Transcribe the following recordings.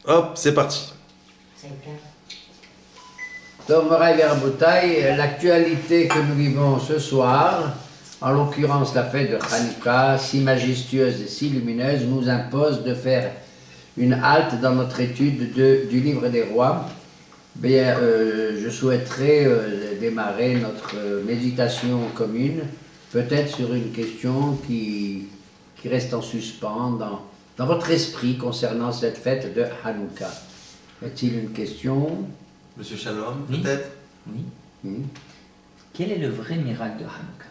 Hop, c'est parti. Donc, Moraï Verboutaï, l'actualité que nous vivons ce soir, en l'occurrence la fête de Hanouka, si majestueuse et si lumineuse, nous impose de faire une halte dans notre étude du livre des rois. Bien, je souhaiterais démarrer notre méditation commune, peut-être sur une question qui reste en suspens dans votre esprit concernant cette fête de Hanouka. Y a-t-il une question? Monsieur Shalom, Oui. peut-être? Oui. Quel est le vrai miracle de Hanouka?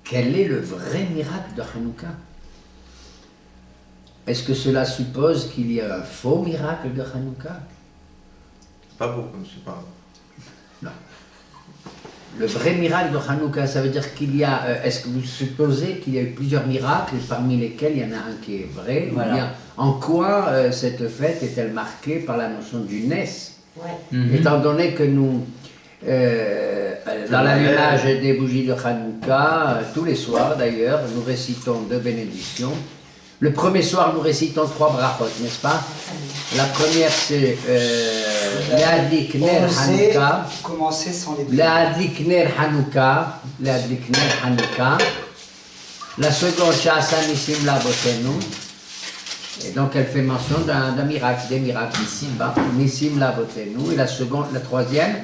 Quel est le vrai miracle de Hanouka? Est-ce que cela suppose qu'il y a un faux miracle de Hanouka? Pas beaucoup, monsieur, pardon. Non. Le vrai miracle de Hanouka, ça veut dire qu'il y a... est-ce que vous supposez qu'il y a eu plusieurs miracles, parmi lesquels il y en a un qui est vrai? Voilà. Ou bien, en quoi cette fête est-elle marquée par la notion du Nes? Mhm. Étant donné que nous, dans l'allumage des bougies de Hanouka, tous les soirs d'ailleurs, nous récitons deux bénédictions. Le premier soir, nous récitons 3 brachot, n'est-ce pas? La première, c'est Le'adlik Ner Hanouka. Commencer sans les Le'adlik Ner Hanouka. Le'adlik Ner Hanouka. La seconde, Sha'asa Nissim Labotenu. Et donc, elle fait mention d'un miracle, des miracles. Nissim Labotenu. Et la seconde, la troisième,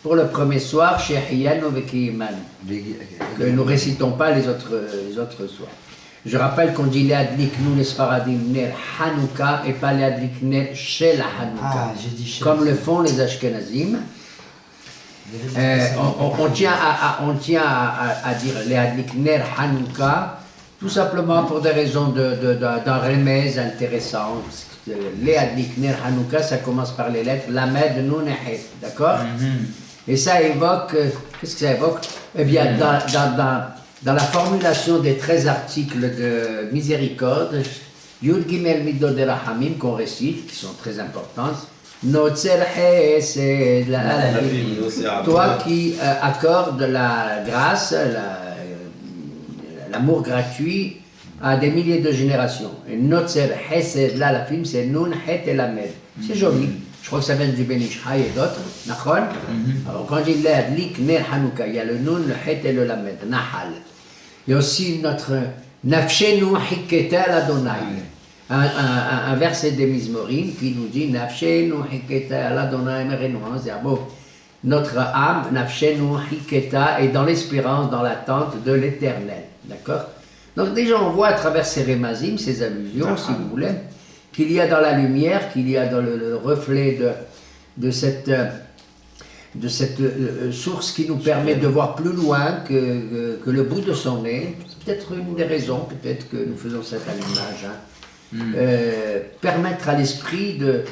pour le premier soir, She'hiyanu Vekiman. Que nous ne récitons pas les autres soirs. Je rappelle qu'on dit Le'adlik nous les Sfaradim Ner Hanouka et pas Le'adlik Ner Shel Hanouka. Ah, j'ai dit Shel. Comme le font les Ashkenazim. On tient à dire Le'adlik Ner Hanouka, tout simplement pour des raisons d'un remèze intéressant. Le'adlik Ner Hanouka, ça commence par les lettres Lamed Nun et Het, d'accord? Et ça évoque, qu'est-ce que ça évoque? Eh bien, dans la formulation des 13 articles de miséricorde, Yud Gimel Midot de Rahamim qu'on récite, qui sont très importantes, Notzer Hesed la toi qui accordes la grâce, l'amour gratuit à des milliers de générations. Et Notzer Hesed la film, c'est Nun Het et Lamed. C'est joli. Je crois que ça vient du Ben Ishai et d'autres. Nachon. Alors quand il dit Le'adlik Ner Hanouka, il y a le Nun, le Het et le Lamed. Nahal. Il y a aussi notre Nafshenu Hiketa l'Adonai. Un verset des Mizmorim qui nous dit Nafshenu Hiketa l'Adonai Merenois. Notre âme, Nafshenu Hiketa, est dans l'espérance, dans l'attente de l'éternel. D'accord? Donc déjà on voit à travers ces rémazim, ces allusions, si vous voulez, qu'il y a dans la lumière, qu'il y a dans le reflet de cette source qui nous permet de voir plus loin que le bout de son nez. C'est peut-être une des raisons, peut-être que nous faisons cet allumage. Permettre à l'esprit de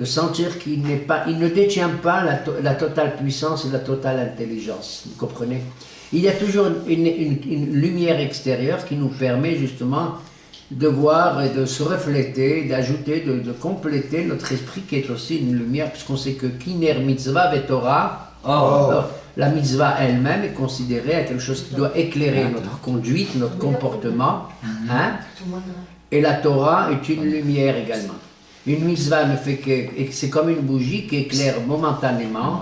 sentir qu'il ne détient pas la totale puissance et la totale intelligence. Vous comprenez? Il y a toujours une lumière extérieure qui nous permet justement de voir et de se refléter, d'ajouter, de compléter notre esprit qui est aussi une lumière, puisqu'on sait que Kiner Mitzvah Vetorah, la mitzvah elle-même est considérée à quelque chose qui doit éclairer notre conduite, notre comportement, hein? Et la Torah est une lumière également. Une mitzvah ne fait que, c'est comme une bougie qui éclaire momentanément,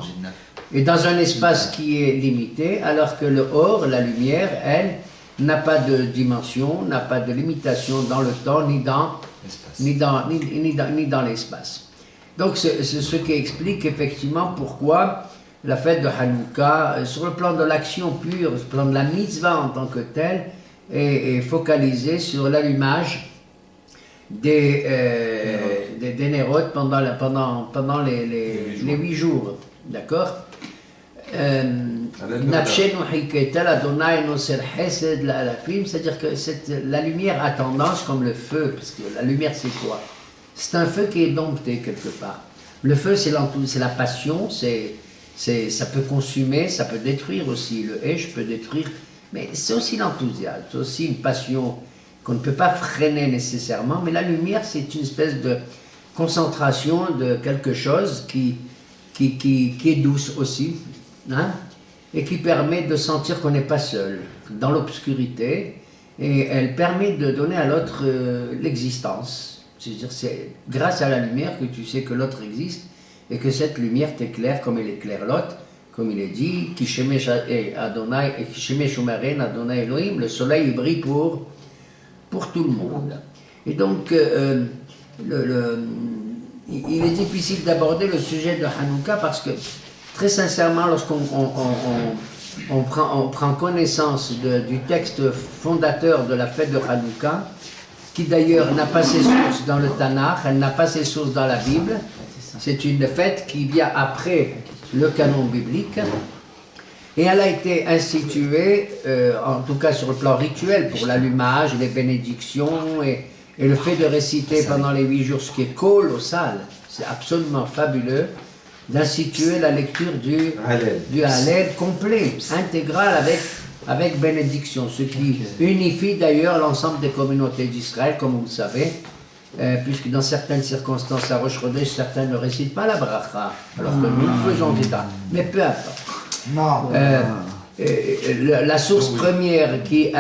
et dans un espace qui est limité, alors que le or, la lumière, elle, n'a pas de dimension, n'a pas de limitation dans le temps, ni dans l'espace. Donc c'est ce qui explique effectivement pourquoi la fête de Hanouka, sur le plan de l'action pure, sur le plan de la mitzvah en tant que telle, est focalisée sur l'allumage des nérotes pendant les 8 jours. D'accord? C'est-à-dire que la lumière a tendance, comme le feu, parce que la lumière c'est quoi? C'est un feu qui est dompté quelque part. Le feu c'est la passion, ça peut consumer, ça peut détruire aussi. Le Hesh peut détruire, mais c'est aussi l'enthousiasme, c'est aussi une passion qu'on ne peut pas freiner nécessairement, mais la lumière c'est une espèce de concentration de quelque chose qui est douce aussi. Hein? Et qui permet de sentir qu'on n'est pas seul dans l'obscurité, et elle permet de donner à l'autre l'existence. C'est-à-dire, c'est grâce à la lumière que tu sais que l'autre existe et que cette lumière t'éclaire comme elle éclaire l'autre. Comme il est dit, Ki shemesh Adonai et Ki shemesh umaren Adonai Elohim, le soleil il brille pour tout le monde. Et donc, il est difficile d'aborder le sujet de Hanouka parce que, très sincèrement, lorsqu'on on prend connaissance du texte fondateur de la fête de Hanouka, qui d'ailleurs n'a pas ses sources dans le Tanakh, elle n'a pas ses sources dans la Bible. C'est une fête qui vient après le canon biblique. Et elle a été instituée, en tout cas sur le plan rituel, pour l'allumage, les bénédictions et le fait de réciter pendant les 8 jours, ce qui est colossal, c'est absolument fabuleux, d'instituer la lecture du Hallel complet, intégral avec bénédiction, ce qui unifie d'ailleurs l'ensemble des communautés d'Israël, comme vous le savez, puisque dans certaines circonstances à Rosh Chodesh, certains ne récitent pas la bracha, alors que nous le faisons état. Mais peu importe. La source première qui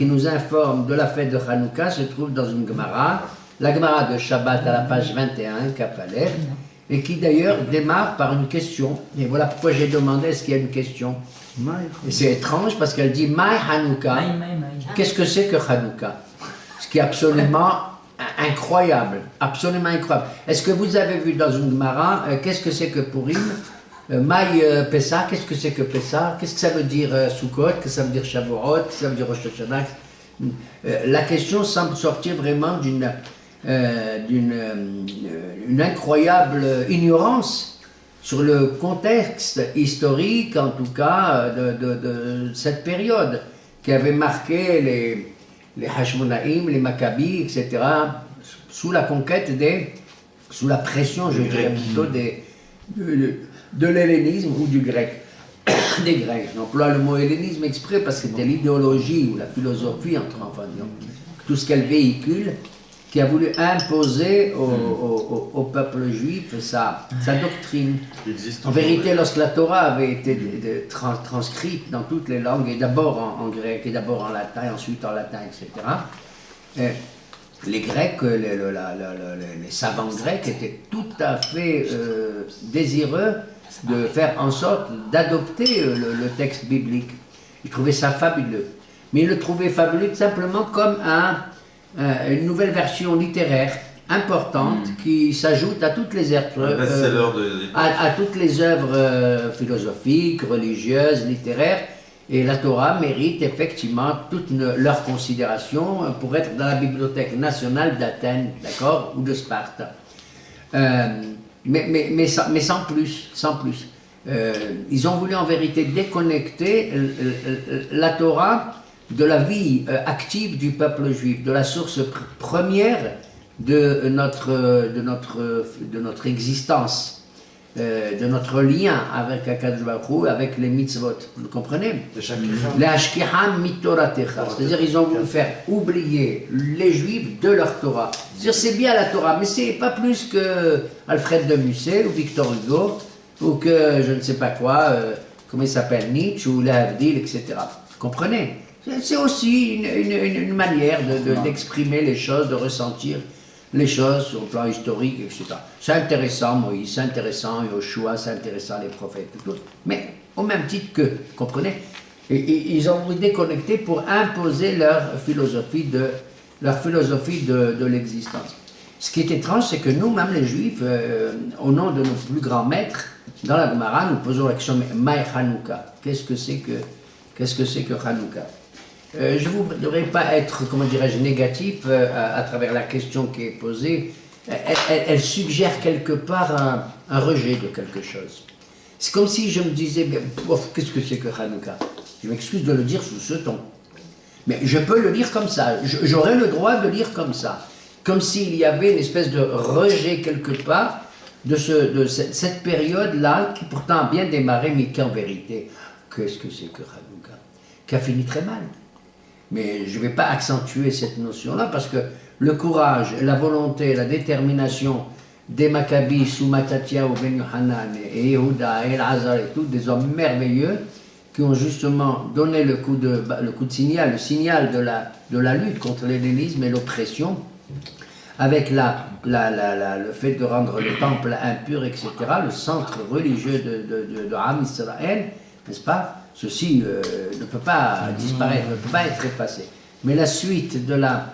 nous informe de la fête de Hanouka se trouve dans une Gemara, la Gemara de Shabbat à la page 21, Kapalef, et qui d'ailleurs démarre par une question. Et voilà pourquoi j'ai demandé est-ce qu'il y a une question. Et c'est étrange parce qu'elle dit Maï Hanouka. Qu'est-ce que c'est que Hanouka? Ce qui est absolument incroyable, absolument incroyable. Est-ce que vous avez vu dans une Gemara qu'est-ce que c'est que Purim? Maï Pessah, qu'est-ce que c'est que Pessah? Qu'est-ce que ça veut dire Sukkot? Qu'est-ce que ça veut dire Shavuot? Qu'est-ce que ça veut dire Rosh Hashanah? La question semble sortir vraiment d'une incroyable ignorance sur le contexte historique, en tout cas, de cette période qui avait marqué les Hashmonaïm, les Maccabis, etc., sous la conquête sous la pression, je dirais plutôt, de l'hellénisme ou du grec, des Grecs. J'emploie le mot hellénisme exprès parce que c'était l'idéologie ou la philosophie, enfin, tout ce qu'elle véhicule, qui a voulu imposer au peuple juif sa doctrine. En vérité, lorsque la Torah avait été transcrite dans toutes les langues, et d'abord en grec, et d'abord en latin, et ensuite en latin, etc., les Grecs, les savants grecs étaient tout à fait désireux de faire en sorte d'adopter le texte biblique. Ils trouvaient ça fabuleux. Mais ils le trouvaient fabuleux simplement comme une nouvelle version littéraire importante qui s'ajoute à toutes les œuvres, à toutes les œuvres philosophiques, religieuses, littéraires. Et la Torah mérite effectivement toute leur considération pour être dans la bibliothèque nationale d'Athènes, d'accord, ou de Sparte. Mais sans plus, sans plus. Ils ont voulu en vérité déconnecter la Torah de la vie active du peuple juif, de la source première de notre existence, de notre lien avec Akadosh Baruch Hu, avec les mitzvot. Vous comprenez? Les Ashkiham mitoratecha. C'est-à-dire ils ont voulu faire oublier les Juifs de leur Torah. C'est-à-dire c'est bien la Torah, mais c'est pas plus que Alfred de Musset ou Victor Hugo ou que je ne sais pas quoi, comment il s'appelle, Nietzsche ou Lehavdil, etc. Vous comprenez? C'est aussi une manière d'exprimer les choses, de ressentir les choses sur le plan historique, etc. C'est intéressant, Moïse, c'est intéressant, Yoshua, c'est intéressant, les prophètes, tout. Mais au même titre que, comprenez, ils ont voulu déconnecter pour imposer leur philosophie de l'existence. Ce qui est étrange, c'est que nous, même les Juifs, au nom de nos plus grands maîtres, dans la Gemara, nous posons la question, Maï Hanouka, qu'est-ce que c'est que Hanouka? Je ne voudrais pas être, comment dirais-je, négatif à travers la question qui est posée. Elle suggère quelque part un rejet de quelque chose. C'est comme si je me disais, qu'est-ce que c'est que Hanouka? Je m'excuse de le dire sous ce ton. Mais je peux le lire comme ça. J'aurais le droit de lire comme ça. Comme s'il y avait une espèce de rejet quelque part de cette période-là qui pourtant a bien démarré, mais qui en vérité, qu'est-ce que c'est que Hanouka? Qui a fini très mal. Mais je ne vais pas accentuer cette notion-là parce que le courage, la volonté, la détermination des Maccabis sous Mattatiahu, Ben Yohanan et Yehuda et El-Hazar et tous des hommes merveilleux qui ont justement donné le coup de signal, le signal de la lutte contre l'hellénisme et l'oppression, avec le fait de rendre le temple impur, etc., le centre religieux de Am Israël, n'est-ce pas? Ceci ne peut pas disparaître, ne peut pas être effacé. Mais la suite de la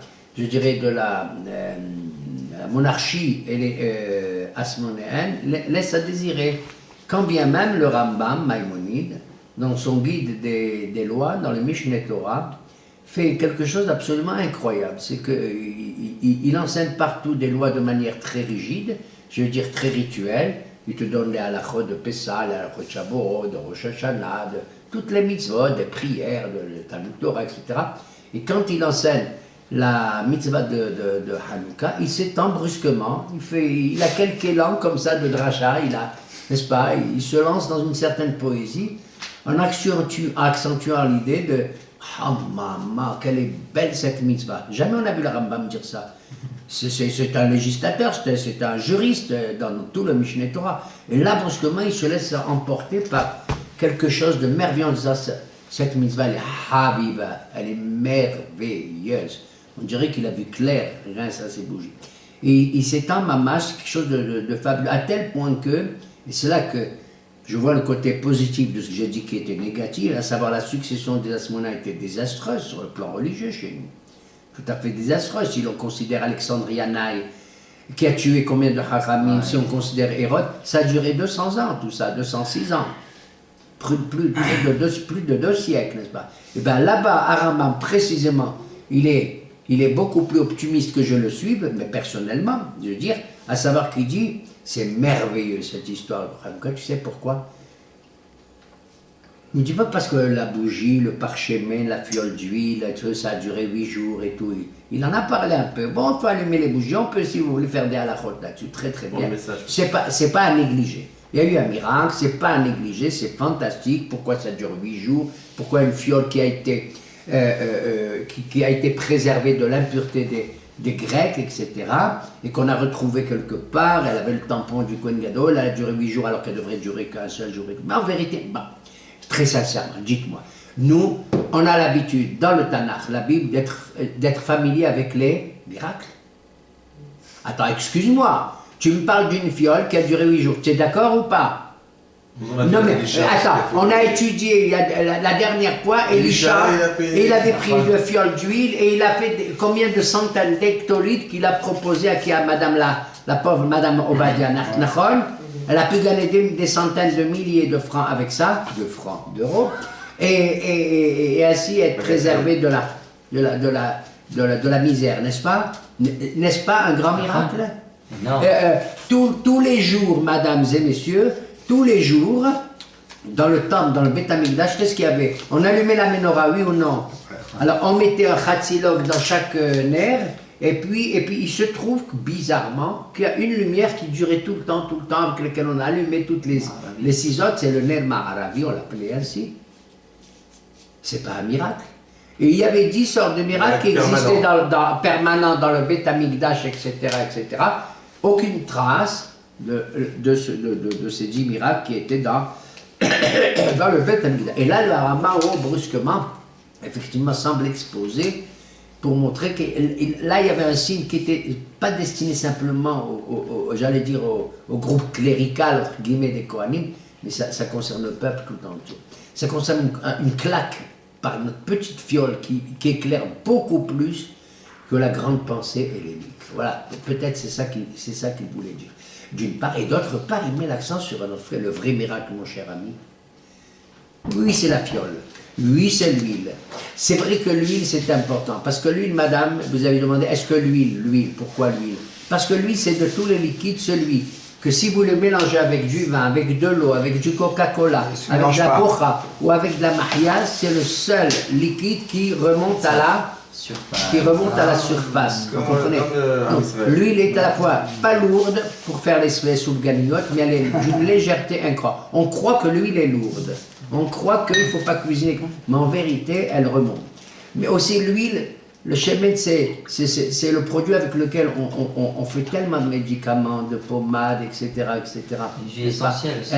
monarchie et les Hasmonéennes laisse à désirer. Quand bien même le Rambam, Maïmonide, dans son guide des lois, dans le Mishneh Torah, fait quelque chose d'absolument incroyable. C'est qu'il enseigne partout des lois de manière très rigide, je veux dire très rituelle. Il te donne les halachot de Pessah, les halachot de Shavuot, de Rosh Hashanah, de toutes les mitzvot, des prières, de Talmud Torah, etc. Et quand il enseigne la mitzvah de Hanouka, il s'étend brusquement, il a quelques élans comme ça de dracha, n'est-ce pas, il se lance dans une certaine poésie, en accentuant l'idée de « Oh maman, quelle est belle cette mitzvah !» Jamais on a vu le Rambam dire ça. C'est un législateur, c'est un juriste dans tout le Mishneh Torah. Et là, brusquement, il se laisse emporter par quelque chose de merveilleux en disant « Cette mitzvah, elle est habiba, elle est merveilleuse. » On dirait qu'il a vu clair grâce à ces bougies. Et il s'étend mamash, quelque chose de fabuleux, à tel point que, et c'est là que je vois le côté positif de ce que j'ai dit qui était négatif, à savoir la succession des Hasmonéens était désastreuse sur le plan religieux chez nous. Tout à fait désastreuse, si l'on considère Alexandrianaï, qui a tué combien de Hachamim, si on considère Hérode, ça a duré 200 ans, tout ça, 206 ans. Plus de 2 siècles, n'est-ce pas? Et bien là-bas, Aramam, précisément, il est beaucoup plus optimiste que je le suis, mais personnellement, je veux dire, à savoir qu'il dit, c'est merveilleux cette histoire de Hanouka, tu sais pourquoi? Il ne dit pas parce que la bougie, le parchemin, la fiole d'huile, ça a duré 8 jours et tout. Il en a parlé un peu. Bon, on peut allumer les bougies, on peut, si vous voulez, faire des halachot là-dessus, très très bien. C'est pas à négliger. Il y a eu un miracle, c'est pas à négliger, c'est fantastique. Pourquoi ça dure 8 jours? Pourquoi une fiole qui a été préservée de l'impureté des Grecs, etc., et qu'on a retrouvée quelque part, elle avait le tampon du Kohen Gadol, elle a duré 8 jours alors qu'elle devrait durer qu'un seul jour. Mais en vérité, bon, très sincèrement, dites-moi, nous, on a l'habitude, dans le Tanakh, la Bible, d'être familier avec les miracles. Attends, excuse-moi, tu me parles d'une fiole qui a duré 8 jours, tu es d'accord ou pas? Non mais, attends, on a étudié la dernière fois, Elisha, et il avait pris une fiole d'huile, et il a fait combien de centaines d'hectolitres qu'il a proposé à Madame la pauvre Madame Obadiah Nachon. Elle a pu gagner des centaines de milliers de francs avec ça, d'euros, et ainsi être préservée de la misère, n'est-ce pas? N'est-ce pas un grand miracle? Non. Tous les jours, mesdames et messieurs, tous les jours, dans le temple, dans le Beth Amikdash, qu'est-ce qu'il y avait? On allumait la menorah, oui ou non? Alors on mettait un chatzilog dans chaque nerf, et puis il se trouve bizarrement qu'il y a une lumière qui durait tout le temps, avec laquelle on allumait toutes les 6 autres, c'est le ner Maharavi, on l'appelait ainsi. C'est pas un miracle. Et il y avait 10 sortes de miracles qui existaient permanents dans le Beth Amikdash, etc., etc. Aucune trace de ces 10 miracles qui étaient dans le Beth Amikdash. Et là, le Rambam, brusquement, effectivement, semble exposer pour montrer que là, il y avait un signe qui n'était pas destiné simplement, j'allais dire, au groupe clérical, entre guillemets, des Kohanim, mais ça concerne le peuple tout entier. Ça concerne une claque par notre petite fiole qui éclaire beaucoup plus que la grande pensée hellénique. Voilà, peut-être c'est ça qu'il voulait dire. D'une part, et d'autre part, il met l'accent sur un autre fait, le vrai miracle, mon cher ami. Oui, c'est la fiole. Oui, c'est l'huile. C'est vrai que l'huile, c'est important. Parce que l'huile, madame, vous avez demandé, est-ce que l'huile, pourquoi l'huile? Parce que l'huile, c'est de tous les liquides, celui que si vous le mélangez avec du vin, avec de l'eau, avec du Coca-Cola, avec de la bocha ou avec de la mahia, c'est le seul liquide qui remonte à la surface. Vous comprenez? L'huile est à la fois pas lourde pour faire les soubganiotes, mais elle est d'une légèreté incroyable. On croit que l'huile est lourde. On croit qu'il ne faut pas cuisiner, mais en vérité, elle remonte. Mais aussi l'huile, le shemen, c'est le produit avec lequel on fait tellement de médicaments, de pommades, etc. L'huile essentielle aussi.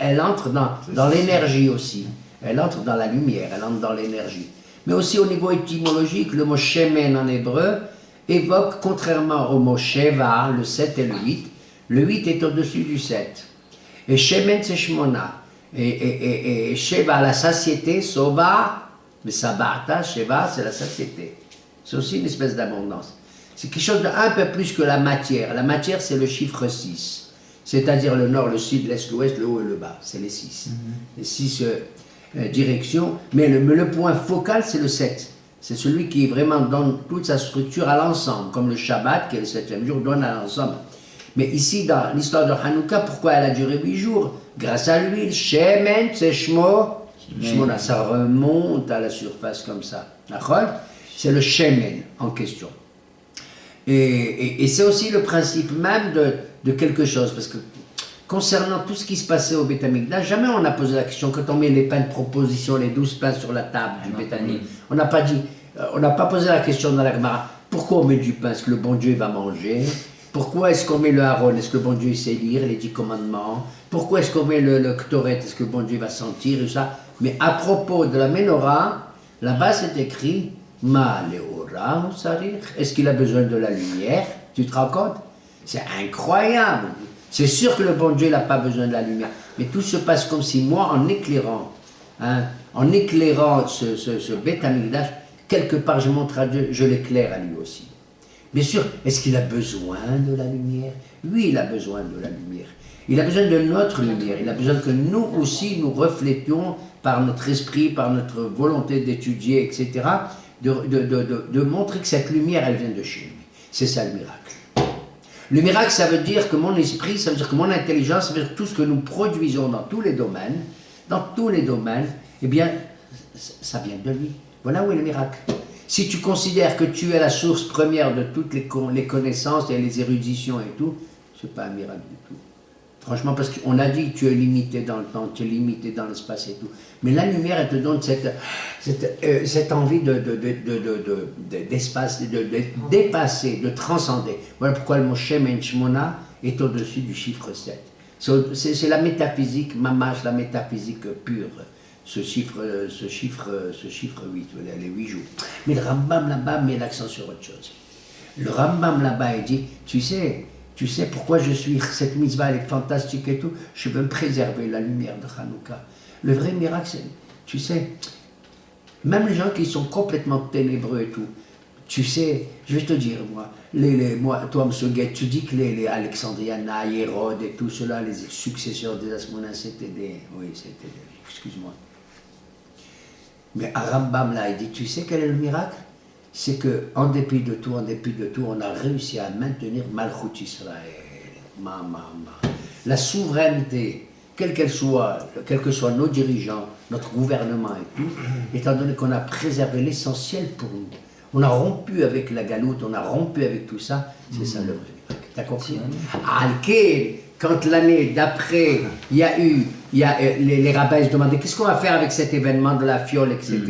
Elle entre dans l'énergie aussi. Elle entre dans la lumière, elle entre dans l'énergie. Mais aussi au niveau étymologique, le mot shemen en hébreu évoque, contrairement au mot Sheva, le 7 et le 8 est au-dessus du 7. Et Shemen, c'est Shmona. Et Sheva, la satiété, Soba, mais Sabata, Sheva, c'est la satiété. C'est aussi une espèce d'abondance. C'est quelque chose d'un peu plus que la matière. La matière, c'est le chiffre 6. C'est-à-dire le nord, le sud, l'est, l'ouest, le haut et le bas. C'est les 6. Les 6 directions. Mais le point focal, c'est le 7. C'est celui qui vraiment donne toute sa structure à l'ensemble. Comme le Shabbat, qui est le 7e jour, donne à l'ensemble. Mais ici, dans l'histoire de Hanouka, pourquoi elle a duré 8 jours? Grâce à l'huile. Shemen, c'est Shmo. Shmona, ça remonte à la surface comme ça. D'accord? C'est le Shemen en question. Et c'est aussi le principe même de quelque chose. Parce que concernant tout ce qui se passait au Beth Amikdash, jamais on n'a posé la question, quand on met les pains de proposition, les 12 pains sur la table du Beth Amikdash, on n'a pas dit, on n'a pas posé la question dans la Gemara, pourquoi on met du pain? Est-ce que le bon Dieu va manger? Pourquoi est-ce qu'on met le Haron? Est-ce que le bon Dieu sait lire les 10 commandements? Pourquoi est-ce qu'on met le Ktoret? Est-ce que le bon Dieu va sentir et ça? Mais à propos de la Menorah, là-bas c'est écrit Ma Leora Sarir. Est-ce qu'il a besoin de la lumière? Tu te rends compte? C'est incroyable. C'est sûr que le bon Dieu n'a pas besoin de la lumière. Mais tout se passe comme si moi, en éclairant ce Beth Amikdash, quelque part je montre à Dieu, je l'éclaire à lui aussi. Bien sûr, est-ce qu'il a besoin de la lumière? Oui, il a besoin de la lumière. Il a besoin de notre lumière. Il a besoin que nous aussi, nous reflétions par notre esprit, par notre volonté d'étudier, etc., de montrer que cette lumière, elle vient de chez lui. C'est ça le miracle. Le miracle, ça veut dire que mon esprit, ça veut dire que mon intelligence, ça veut dire que tout ce que nous produisons dans tous les domaines, eh bien, ça vient de lui. Voilà où est le miracle. Si tu considères que tu es la source première de toutes les connaissances et les éruditions et tout, c'est pas un miracle du tout. Franchement, parce qu'on a dit que tu es limité dans le temps, tu es limité dans l'espace et tout. Mais la lumière, elle te donne cette envie d'espace, de dépasser, de transcender. Voilà pourquoi le mot Shemen Shmona est au-dessus du chiffre 7. C'est la métaphysique, mamash, la métaphysique pure. Ce chiffre 8, les 8 jours. Mais le Rambam là-bas met l'accent sur autre chose. Le Rambam là-bas, il dit, tu sais pourquoi je suis, cette mitzvah elle est fantastique et tout, je veux me préserver la lumière de Hanouka. Le vrai miracle, c'est, tu sais, même les gens qui sont complètement ténébreux et tout, tu sais, je vais te dire, moi, toi, M. Guet, tu dis que les Alexandriana, Hérode et tout cela, les successeurs des Asmonains, c'était des, excuse-moi. Mais à Rambam, là, il dit, tu sais quel est le miracle? C'est qu'en dépit de tout, on a réussi à maintenir Malchut Israël. La souveraineté, quelle que soient nos dirigeants, notre gouvernement et tout, étant donné qu'on a préservé l'essentiel pour nous. On a rompu avec la galoute, on a rompu avec tout ça, c'est ça le vrai miracle. T'as compris? Al-Kid, quand l'année d'après, les rabbins se demandaient qu'est-ce qu'on va faire avec cet événement de la fiole, etc.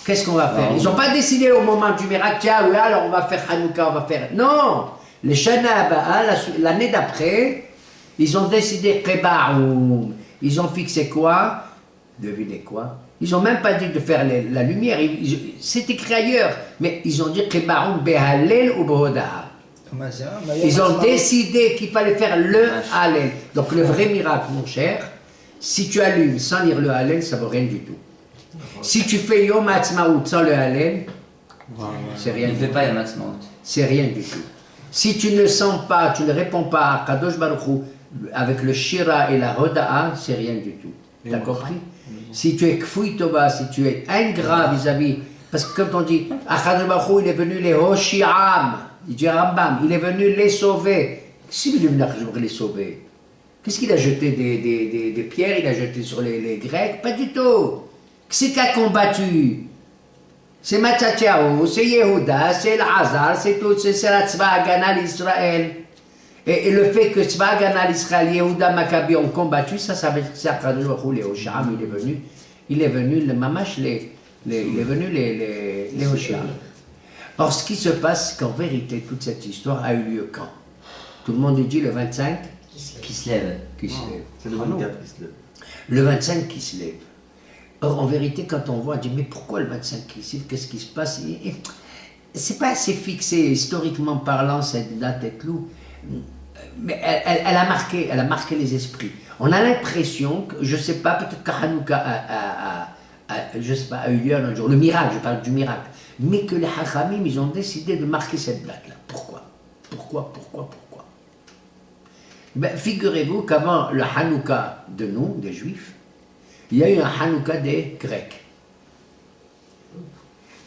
Qu'est-ce qu'on va faire? Ils n'ont pas décidé au moment du miracle, tiens, oui, alors on va faire Hanouka, on va faire... Non! Les Shana l'année d'après, ils ont décidé Kebaoum. Ils ont fixé quoi? Devinez quoi? Ils n'ont même pas dit de faire la lumière, c'est écrit ailleurs, mais ils ont dit Kebaoum Behalel ou Behoda. Ils ont décidé qu'il fallait faire le Hallel. Donc le vrai miracle, mon cher, si tu allumes sans lire le Hallel, ça ne vaut rien du tout. Si tu fais Yom Ha'atzmaut sans le Hallel, c'est rien. Il ne fait pas Yom Ha'atzmaut. C'est rien du tout. Si tu ne sens pas, tu ne réponds pas à Kadosh Baruch Hu avec le Shira et la Hoda'a, c'est rien du tout. T'as compris? Si tu es Kfui Tova, si tu es ingrat vis-à-vis, parce que quand on dit Kadosh Baruch Hu, il est venu les Hoshi'am, il dit Rambam, il est venu les sauver. Qu'est-ce qu'il est venu les sauver? Qu'est-ce qu'il a jeté des pierres, il a jeté sur les Grecs? Pas du tout. C'est qui a combattu? C'est Matthiao, c'est Yehuda, c'est l'Azar, c'est tout, c'est la Tzva Hagana l'Israël. Et le fait que Tzva Hagana l'Israël, Yehuda, Maccabi ont combattu, ça veut dire que c'est Akadosh Baruch Hu, les Hosham, il est venu, le Mamash, il est venu les Hosham. Or, ce qui se passe, c'est qu'en vérité, toute cette histoire a eu lieu quand? Tout le monde dit le 25 qui se lève. C'est le 24 qui se lève. Le 25 qui se lève. Or, en vérité, quand on voit, on dit, mais pourquoi le 25 qui se lève? Qu'est-ce qui se passe? c'est pas assez fixé, historiquement parlant, cette date est loup, mais elle a marqué les esprits. On a l'impression que, je sais pas, peut-être que Hanouka je sais pas, a eu lieu un jour, le miracle, je parle du miracle, mais que les Hachamim, ils ont décidé de marquer cette date-là. Pourquoi? Ben, figurez-vous qu'avant le Hanouka de nous, des Juifs, il y a eu un Hanouka des Grecs.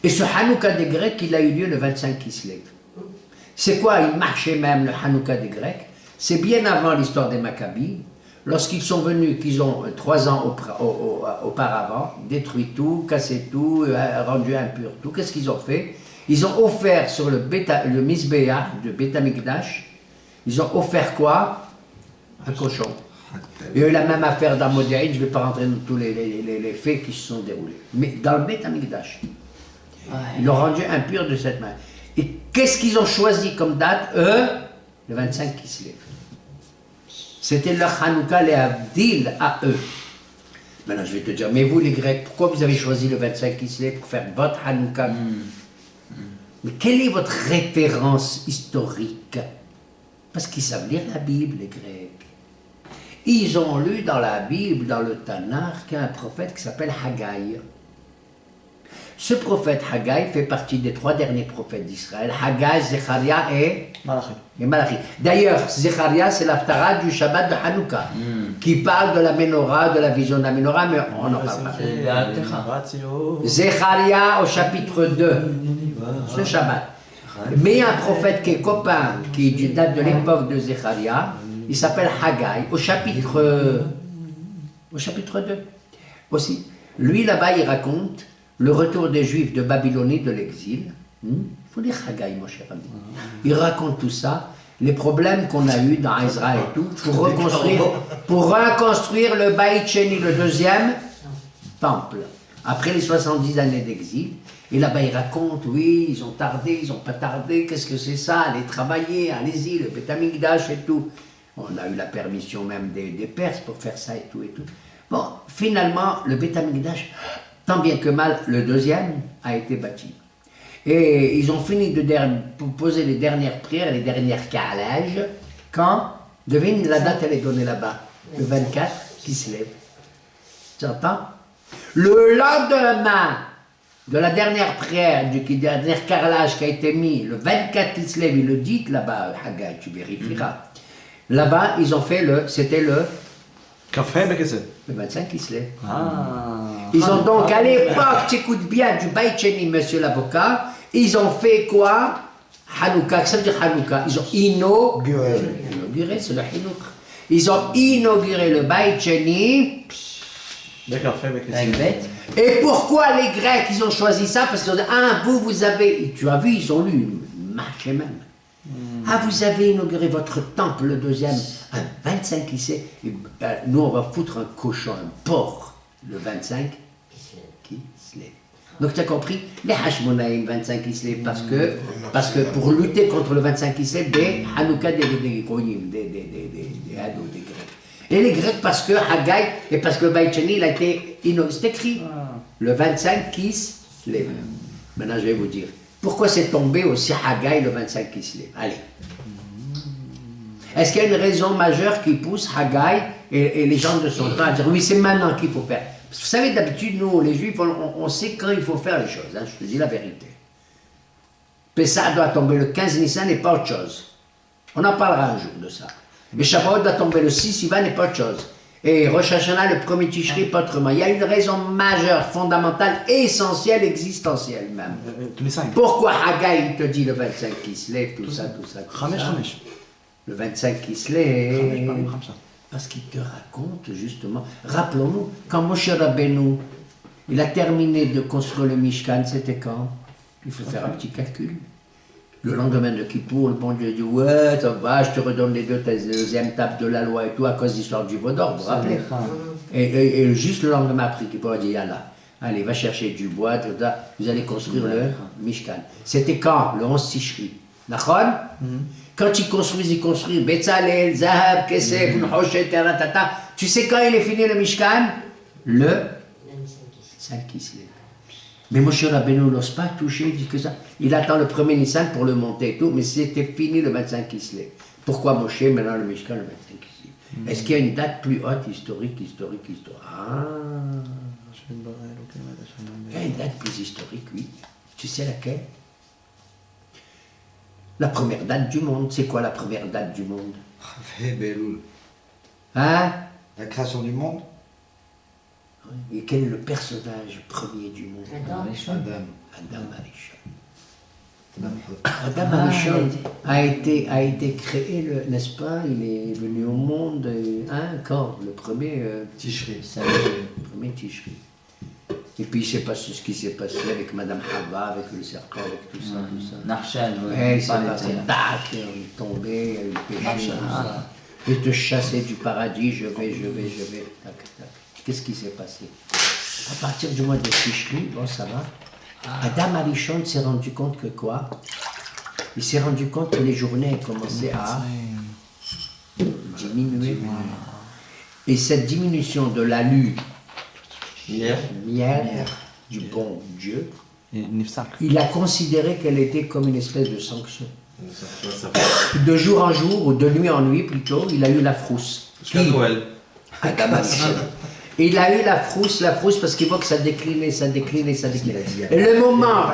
Et ce Hanouka des Grecs, il a eu lieu le 25 Kislev. C'est quoi? Il marchait même le Hanouka des Grecs. C'est bien avant l'histoire des Maccabis, lorsqu'ils sont venus, qu'ils ont 3 ans auparavant, détruit tout, cassé tout, rendu impur tout. Qu'est-ce qu'ils ont fait? Ils ont offert sur le Misbéach de Beth Amikdash, ils ont offert quoi? Un cochon. Il y a eu la même affaire dans Modéine, je ne vais pas rentrer dans tous les faits qui se sont déroulés. Mais dans le Beth Amikdash, ils l'ont rendu impur de cette manière. Et qu'est-ce qu'ils ont choisi comme date, eux? Le 25 Kislev. C'était leur Hanouka, les Avdil à eux. Maintenant je vais te dire, mais vous les Grecs, pourquoi vous avez choisi le 25 Kislev pour faire votre Hanouka? Mais quelle est votre référence historique? Parce qu'ils savent lire la Bible, les Grecs. Ils ont lu dans la Bible, dans le Tanakh, qu'il y a un prophète qui s'appelle Haggai. Ce prophète Haggai fait partie des 3 derniers prophètes d'Israël. Haggai, Zecharia et Malachi. D'ailleurs, Zecharia, c'est l'Haftara du Shabbat de Hanouka, qui parle de la Ménorah, de la vision de la Ménorah, mais on n'en parle pas. Zecharia au chapitre 2, ce Shabbat. Mais un prophète qui est copain, qui date de l'époque de Zecharia, il s'appelle Haggai, au chapitre 2 aussi. Lui, là-bas, il raconte le retour des Juifs de Babylonie, de l'exil. Il faut lire Haggai, mon cher ami. Il raconte tout ça, les problèmes qu'on a eus dans Israël et tout, pour reconstruire le Baït Sheni, le 2e temple, après les 70 années d'exil. Et là-bas, il raconte, oui, ils ont tardé, ils n'ont pas tardé, qu'est-ce que c'est ça? Allez travailler, allez-y, le Beth Amikdash et tout. On a eu la permission même des Perses pour faire ça et tout et tout. Bon, finalement, le Beth Amikdash, tant bien que mal, le 2e a été bâti. Et ils ont fini de poser les dernières prières, les dernières carrelages, quand, devine, la date elle est donnée là-bas, le 24 Kislev. Tu entends? Le lendemain de la dernière prière, du dernier carrelage qui a été mis, le 24 Kislev, il le dit là-bas, Haggai, tu vérifieras. Là-bas, ils ont fait c'était le 25 Kislev. Ils ont donc, à l'époque, tu écoutes bien, du Baït Sheni, monsieur l'avocat, ils ont fait quoi? Hanouka, ça veut dire Hanouka. Ils ont inauguré, c'est le Hinouk. Ils ont inauguré le Baït Sheni. Et pourquoi les Grecs, ils ont choisi ça? Parce qu'ils ont dit, vous avez, tu as vu, ils ont lu, marché même. Vous avez inauguré votre temple, le 2e, un 25 qui sait. Nous, on va foutre un cochon, un porc, le 25 Kislev. Donc, tu as compris? Les Hashmonaïm, 25 Kislev, parce que pour lutter contre le 25 Kislev, des Hanouka, des Goyim, des Hados, des Grecs. Et les Grecs, parce que Haggai, et parce que le Baït Sheni, il a été inauguré. C'est écrit, le 25 Kislev. Maintenant, je vais vous dire. Pourquoi c'est tombé aussi Haggai le 25 Kislev? Allez. Est-ce qu'il y a une raison majeure qui pousse Haggai et les gens de son temps à dire oui, c'est maintenant qu'il faut faire? Parce que vous savez, d'habitude, nous, les Juifs, on sait quand il faut faire les choses. Hein, je te dis la vérité. Pessah doit tomber le 15 Nissan et pas autre chose. On en parlera un jour de ça. Mais Shabbat doit tomber le 6 Sivan et pas autre chose. Et Rosh Hashanah, le premier Tishri, pas autrement. Il y a une raison majeure, fondamentale, essentielle, existentielle même. Pourquoi Haggai te dit le 25 Kislev, tout ça. Le 25 Kislev, parce qu'il te raconte justement. Rappelons-nous, quand Moshe Rabbeinu, il a terminé de construire le Mishkan, c'était quand? Il faut faire un petit calcul. Le lendemain de Kippour, le bon Dieu dit, ouais, ça va, je te redonne les deuxième tape de la loi et tout, à cause de l'histoire du veau d'or, vous vous rappelez? Et juste le lendemain après, Kippour a dit, Yallah, allez, va chercher du bois, tout ça, vous allez construire le Mishkan. C'était quand? Le 11 Tishri. Nachon? Quand ils construisent, Betzalel, Zahab, Kesef, Nhoshet, Teratata, tu sais quand il est fini le Mishkan? Le 5 Kislev. Mais Moshe Rabbeinu n'ose pas toucher, il dit que ça. Il attend le premier Nissan pour le monter et tout, mais c'était fini le 25 Kislev. Pourquoi Moshe, maintenant le Mishkan, le 25 Kislev? Est-ce qu'il y a une date plus haute, historique? Ah, il y a une date plus historique, oui. Tu sais laquelle? La première date du monde. C'est quoi la première date du monde? Hein? La création du monde. Et quel est le personnage premier du monde? Adam. Adam Arishon. Adam Arishon a été créé, n'est-ce pas? Il est venu au monde, quand? Le premier Tishri. premier Tishri. Et puis il s'est passé ce qui s'est passé avec Madame Hava, avec le serpent, avec tout ça, tout ça. Narshad, Et il s'est passé, tac, il est tombé, il a eu le péché, je vais te chasser du paradis, je vais, tac, tac. Qu'est-ce qui s'est passé? À partir du mois de Tishri, bon ça va, Adam Arishon s'est rendu compte que quoi? Il s'est rendu compte que les journées commençaient à diminuer. Et cette diminution de la lumière du bon Dieu, il a considéré qu'elle était comme une espèce de sanction. De jour en jour, ou de nuit en nuit plutôt, il a eu la frousse. Jusqu'à Noël. Adam Arishon. Et il a eu la frousse parce qu'il voit que ça déclinait. Et le moment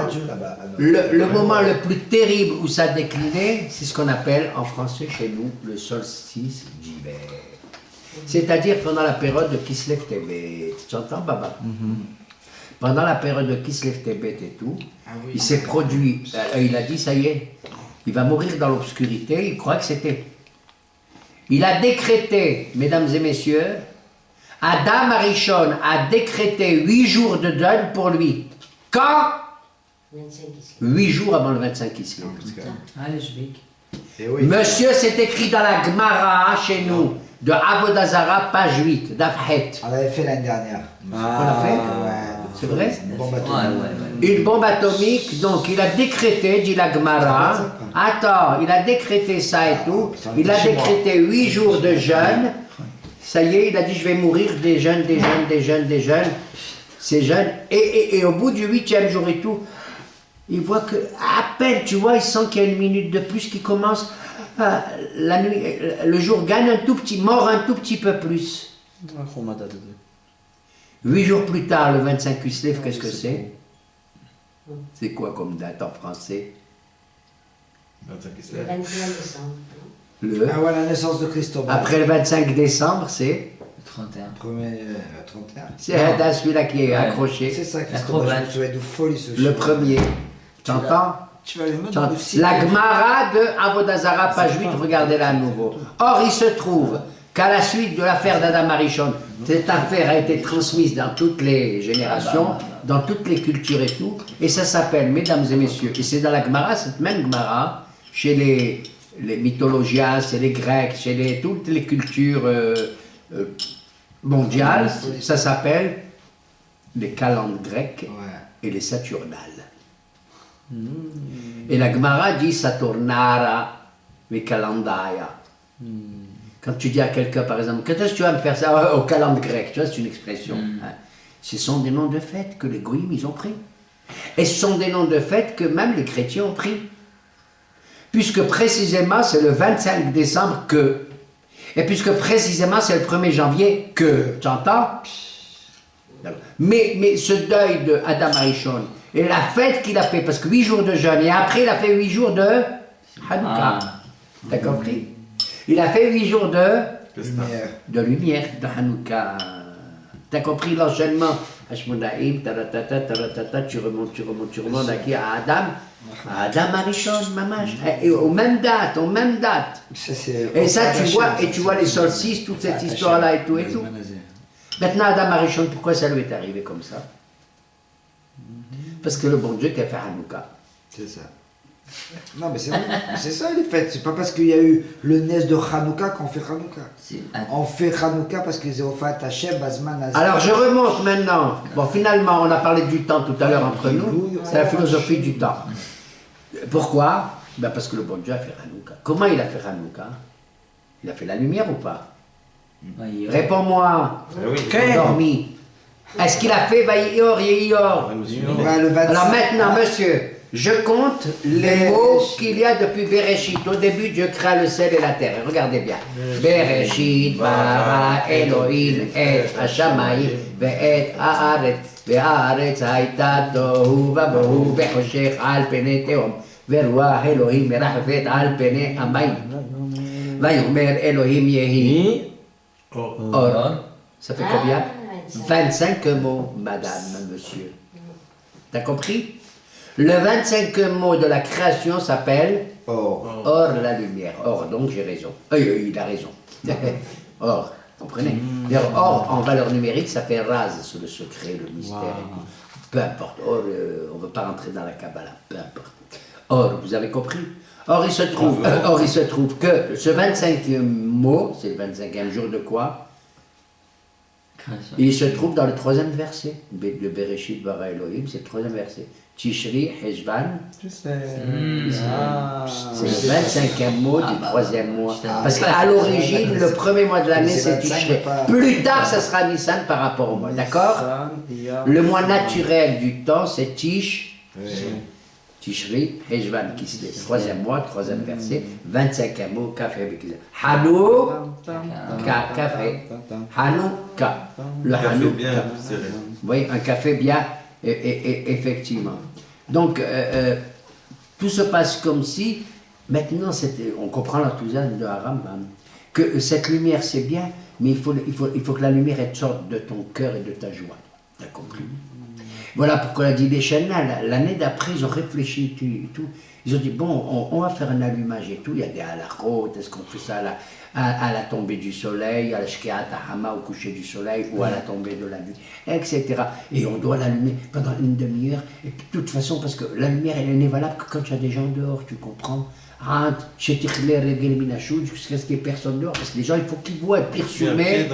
le plus terrible où ça déclinait, c'est ce qu'on appelle en français chez nous le solstice d'hiver. C'est-à-dire pendant la période de Kislev Tebet. Tu entends, Baba? Pendant la période de Kislev Tebet et tout, il s'est produit, il a dit, ça y est, il va mourir dans l'obscurité, il croit que c'était. Il a décrété, mesdames et messieurs, Adam Arishon a décrété 8 jours de deuil pour lui. Quand? 8 jours avant le 25 Kislev. Allez, je vais. Monsieur, c'est écrit dans la Gemara chez nous, de Avodah Zarah, page 8, d'Afhet. On l'avait fait l'année dernière. On l'a fait? C'est vrai? Une bombe atomique, donc il a décrété, dit la Gemara, attends, il a décrété ça et tout, il a décrété 8 jours de jeûne, ça y est, il a dit je vais mourir des jeunes, ces jeunes, et au bout du 8e jour et tout, il voit que, à peine, tu vois, il sent qu'il y a une minute de plus qui commence, la nuit, le jour gagne un tout petit, mort un tout petit peu plus. 8 jours plus tard, le 25 Kislev, qu'est-ce que c'est? C'est quoi comme date en français? 25 Le Kislev. 21 décembre. Ah ouais, la naissance de Christ. Après le 25 décembre, c'est? 31. Premier 31. C'est Hada, celui-là qui est accroché. C'est ça, Christ. Acrobate. Tu vas de folie ce Le premier. Tu entends? Tu vas les mettre dans le site. La Gemara de Avodah Zarah, page 8, regardez-la à nouveau. Or, il se trouve qu'à la suite de l'affaire d'Adam Arishon, cette affaire a été transmise dans toutes les générations, dans toutes les cultures et tout, et ça s'appelle, mesdames et messieurs, et c'est dans la Gemara, cette même Gemara, chez les mythologiens, chez les Grecs, chez toutes les cultures mondiales, ça s'appelle les calendes grecques et les saturnales. Et la Gemara dit Saturnara les calendaria. Quand tu dis à quelqu'un, par exemple, quand est-ce que tu vas me faire ça au calendrier grec, tu vois, c'est une expression. Hein. Ce sont des noms de fêtes que les goïms, ils ont pris. Et ce sont des noms de fêtes que même les chrétiens ont pris. Puisque précisément, c'est le 25 décembre que. Et puisque précisément, c'est le 1er janvier que. Tu entends? Mais ce deuil de Adam Arishon, et la fête qu'il a fait, parce que 8 jours de jeûne, et après il a fait 8 jours de Hanouka. T'as compris? Il a fait 8 jours de lumière, de Hanouka. T'as compris l'enchaînement? Hashmonaïm, taratata, tu remontes à Adam Arishon, mamash. Et aux mêmes dates. Et ça, tu vois les solstices, toute cette histoire-là et tout. Maintenant, Adam Arishon, pourquoi ça lui est arrivé comme ça? Parce que le bon Dieu t'a fait Hanouka. C'est ça. Non, mais c'est ça les fêtes. C'est pas parce qu'il y a eu le Nes de Hanouka qu'on fait Hanouka. On fait Hanouka parce que Zéophat Hachem, Bazman, Azar. Alors je remonte maintenant. Bon, finalement, on a parlé du temps tout à l'heure entre nous. C'est la philosophie du temps. Pourquoi? Ben parce que le bon Dieu a fait Hanouka. Comment il a fait Hanouka? Il a fait la lumière ou pas? Réponds-moi. Oui. Endormi. Est-ce qu'il a fait Vaïor, Yéior? Ouais, le 25. Alors maintenant, monsieur, je compte les mots qu'il y a depuis Bereshit. Au début, Dieu créa le ciel et la terre. Regardez bien. Bereshit, bara Elohim, et Hashamayim, ve'et haaretz, ve'haaretz hayta tohu vabohu, ve'choshech al pene teom, ve'ruach Elohim merachvet al pene hamayim. Vayomer Elohim yehi or. Ça fait combien? 25 mots, madame, monsieur. T'as compris? Le 25 mot de la création s'appelle Or. Or, la lumière. Or, donc j'ai raison. Il a raison. Or, comprenez? D'ailleurs, or, en valeur numérique, ça fait Raz sur le secret, le mystère. Et tout. Peu importe. Or, on ne veut pas rentrer dans la Kabbalah. Peu importe. Or, vous avez compris? Or, il se trouve que ce 25e mot, c'est le 25e jour de quoi? Il se trouve dans le 3e verset de Bereshit bara Elohim, c'est le 3e verset. Tishri, Heshvan, c'est le 25e mot du 3e mois. Parce qu'à l'origine, le premier mois de l'année, c'est Tishri. Plus tard, ça sera Nissan par rapport au mois, d'accord? Le mois naturel du temps, c'est Tish. Tishri, Heshvan, qui c'est le 3e mois, 3e verset, 25e mot, Kafé Bekizah. Hanouka, Kafé, Hanouka, le Hanouka. Vous voyez, un café bien, effectivement. Donc, tout se passe comme si, maintenant, on comprend l'enthousiasme de Rambam, que cette lumière, c'est bien, mais il faut que la lumière elle sorte de ton cœur et de ta joie. T'as compris? Voilà pourquoi on a dit les Shana, l'année d'après, ils ont réfléchi et tout. Ils ont dit, bon, on va faire un allumage et tout. Il y a des halachot, est-ce qu'on fait ça à la tombée du soleil, à la shkeat hama, au coucher du soleil, ou à la tombée de la nuit, etc. Et on doit l'allumer pendant une demi-heure. Et puis, de toute façon, parce que la lumière, elle n'est valable que quand il y a des gens dehors, tu comprends? Jusqu'à ce qu'il n'y ait personne dehors, parce que les gens, il faut qu'ils voient, pire sommet,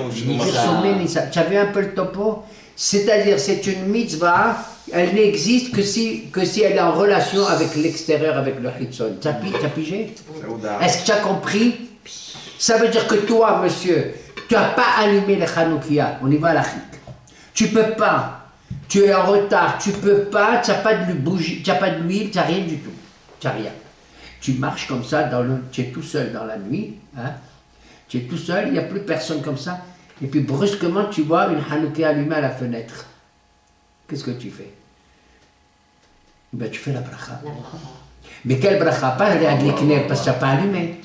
tu as vu un peu le topo? C'est-à-dire, c'est une mitzvah, elle n'existe que si elle est en relation avec l'extérieur, avec le hitzon. T'as pigé? Est-ce que tu as compris? Ça veut dire que toi, monsieur, tu n'as pas allumé les Hanoukia. On y va à la chik. Tu peux pas. Tu es en retard. Tu peux pas. Tu n'as pas de bougie, tu n'as pas d'huile, tu n'as rien du tout. Tu n'as rien. Tu marches comme ça, tu es tout seul dans la nuit. Hein? Tu es tout seul, il n'y a plus personne comme ça. Et puis brusquement, tu vois une Hanouka allumée à la fenêtre. Qu'est-ce que tu fais? Ben, tu fais la bracha. Mais quelle bracha? Pas les adlikner, parce que tu n'as pas allumé.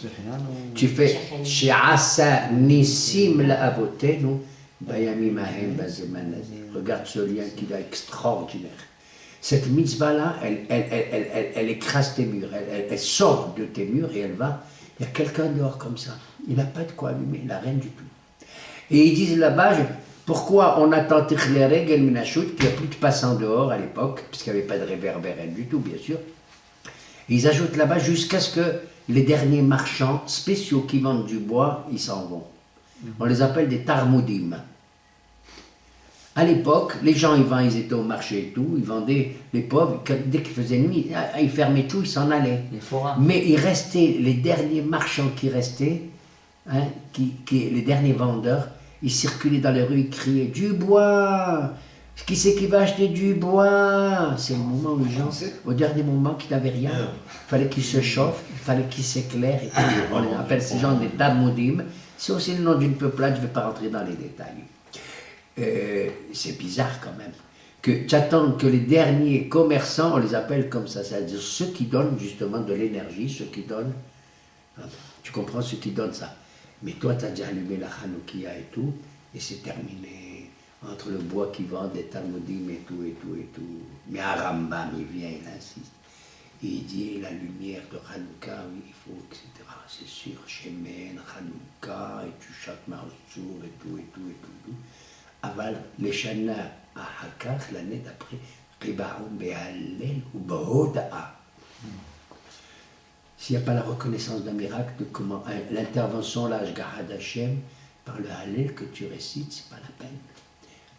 Tu fais She'asa Nissim la'avotenu bayamim hahem bazeman hazeh. Regarde ce lien qu'il a extraordinaire. Cette mitzvah-là, elle écrase tes murs, elle sort de tes murs et elle va. Il y a quelqu'un dehors comme ça. Il n'a pas de quoi allumer, il n'a rien du tout. Et ils disent là-bas, pourquoi on attend Tichlereg el Minashut, qu'il n'y a plus de passants dehors à l'époque, puisqu'il n'y avait pas de réverbère du tout, bien sûr. Et ils ajoutent là-bas jusqu'à ce que les derniers marchands spéciaux qui vendent du bois, ils s'en vont. On les appelle des Tarmoudim. À l'époque, les gens, ils étaient au marché et tout, ils vendaient, les pauvres, dès qu'il faisait nuit, ils fermaient tout, ils s'en allaient. Mais il restait, les derniers marchands qui restaient, hein, les derniers vendeurs, ils circulaient dans les rues, ils criaient « Du bois ! Qui c'est qui va acheter du bois ?» C'est le moment où les gens, au dernier moment, qui n'avaient rien, il fallait qu'ils se chauffent, il fallait qu'ils s'éclairent. On les appelle ces gens des Talmudim. C'est aussi le nom d'une peuplade, je ne vais pas rentrer dans les détails. C'est bizarre quand même. Que tu attends que les derniers commerçants, on les appelle comme ça, c'est-à-dire ceux qui donnent justement de l'énergie, ceux qui donnent, tu comprends, ceux qui donnent ça. Mais toi, tu as déjà allumé la Hanoukia et tout, et c'est terminé. Entre le bois qui vend des Talmudim et tout, et tout, et tout. Mais à Rambam, il vient, il insiste. Et il dit, la lumière de Hanouka, oui, il faut, etc. C'est sûr, Shemen, Hanouka, et tu chantes Marzour, et tout, et tout, et tout, et tout. Aval, les Shana à Hakach, l'année d'après, Ribaoum Be'alel ou Bahoda'a. S'il n'y a pas la reconnaissance d'un miracle, de comment l'intervention, l'Ashgaha d'Hachem, par le Hallel que tu récites, c'est pas la peine.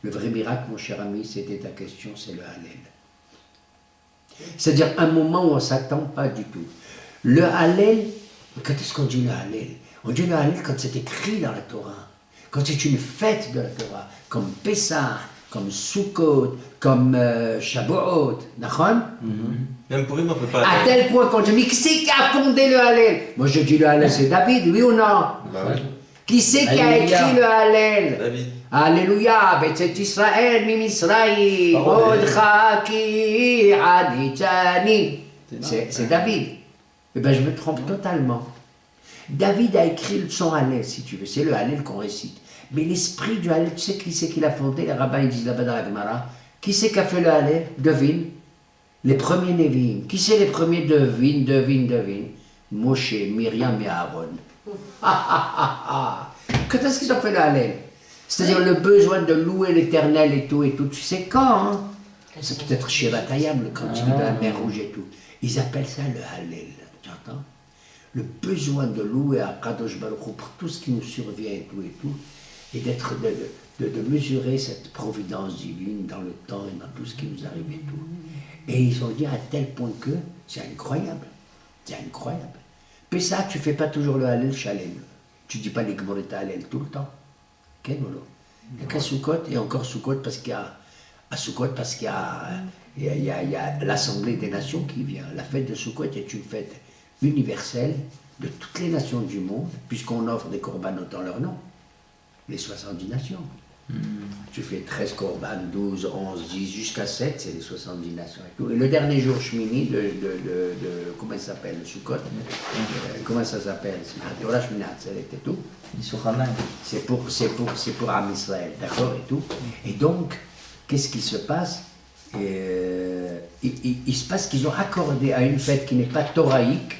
Le vrai miracle, mon cher ami, c'était ta question, c'est le Hallel. C'est-à-dire un moment où on ne s'attend pas du tout. Le Hallel, quand est-ce qu'on dit le Hallel? On dit le Hallel quand c'est écrit dans la Torah, quand c'est une fête de la Torah, comme Pessah, comme Sukkot, comme Shavuot, d'accord? Même pour lui, on peut pas. À tel point quand je dis qui c'est qui a fondé le Hallel? Moi je dis le Hallel c'est David, oui ou non? Bah oui. Qui c'est qui a Alléluia. écrit le Hallel? David. Alléluia, Betzet Israël, Mimisraï, Parole. Odchaki, Aditani. C'est David. Eh bien, je me trompe totalement. David a écrit son Hallel, si tu veux. C'est le Hallel qu'on récite. Mais l'esprit du Hallel, tu sais qui c'est qui l'a fondé? Les rabbins ils disent là-bas dans la Gemara. Qui c'est qui a fait le Hallel? Devine. Les premiers Nevi'im. Qui c'est les premiers? Devine. Moshe, Myriam et Aaron. Quand est-ce qu'ils ont fait le Hallel? C'est-à-dire le besoin de louer l'Éternel et tout, tu sais quand, hein? C'est peut-être chez Vatayam, le cantique de la mer Rouge et tout. Ils appellent ça le Hallel, tu entends? Le besoin de louer à Kadosh Baruch Hu pour tout ce qui nous survient et tout, et d'être, de mesurer cette providence divine dans le temps et dans tout ce qui nous arrive et tout. Et ils ont dit à tel point que c'est incroyable. Puis ça, tu fais pas toujours le Hallel Shalem. Tu dis pas les Gmoreta Hallel tout le temps. Quel molo. Il y a qu'à Sukkot, et encore Sukkot parce qu'il y a, à Sukkot parce qu'il y a l'Assemblée des Nations qui vient. La fête de Sukkot est une fête universelle de toutes les nations du monde, puisqu'on offre des corbanotes en leur nom. Les 70 nations. Tu fais 13 korban, 12, 11, 10, jusqu'à 7, c'est les 70 nations et tout. Et le dernier jour Shmini de comment il s'appelle, le Sukkot, comment ça s'appelle? C'est Torah Shmini Atzeret et tout. C'est pour Am Israël, d'accord et tout. Et donc, qu'est-ce qui se passe? Il se passe qu'ils ont accordé à une fête qui n'est pas thoraïque,